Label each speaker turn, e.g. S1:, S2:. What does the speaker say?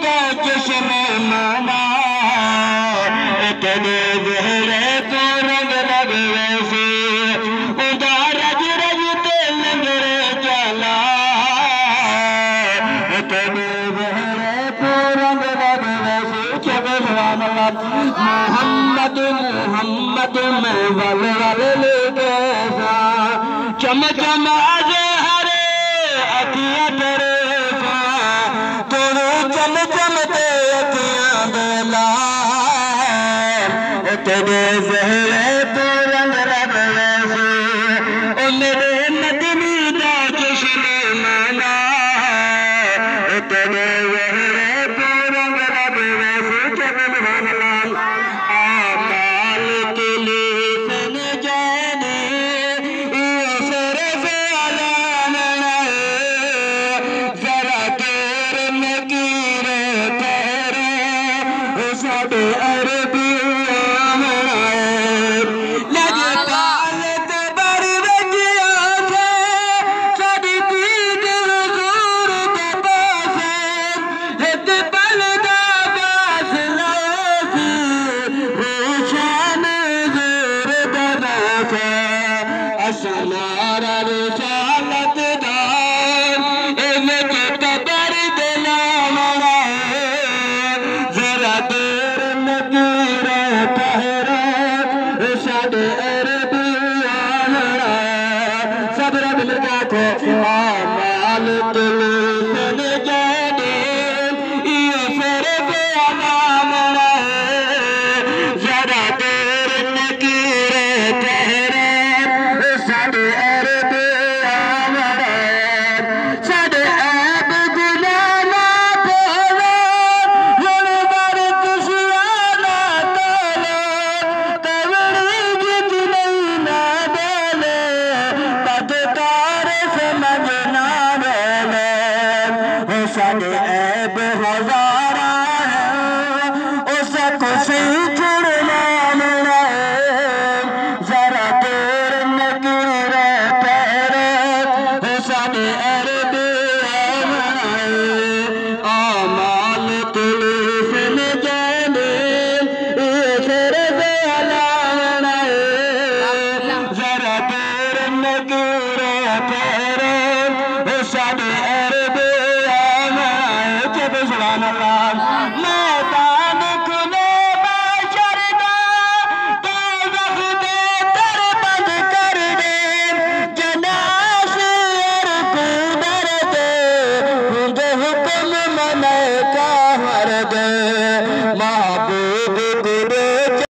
S1: का जश्न मना तेरे ज़हरे तो रंग रंग वैसे उदा रज रज ते लंगर चला तेरे ज़हरे तो रंग रंग वैसे चले सुभान अल्लाह मोहम्मद मोहम्मद मैं वल वल लेके सा चम चम आज हरे अखियां तेरे सा तोरू चम चम ते अखियां बेला तेरे ज़हरे तो रंग रंग वैसे ओ मेरे नदमी दा जश्न मना तेरे ज़हरे तो रंग रंग वैसे चले सुभान अल्लाह आमाल के लिए सन जाने सर से अलाना जरा तेरे नकीरे तेरे साडे अरबी अशनारा रिसालत दार में कबर दिलाना जरा देर नगीरे ठहरे साडे अरबी आना सब रब लगा थे आमाल दिल सन जाने ये फिर बेअलाम जरा देर नगीरे ठहरे साडे अरबी आमड़ा साडे ऐब गुनाह बोलो हुण बर खुशियां तोलो कवड़ी जित नहीं ना बोले बदकार समझ ना बोले साडे ऐब हजारा है उस खुशी छुड़ना मुड़ा जरा देर नगीरे ठहरे साडे अरबी आमाल दिल सन जाने फिर बेअलाना जरा देर नगीरे ठहरे साडे अरबी जब सुभान अल्लाह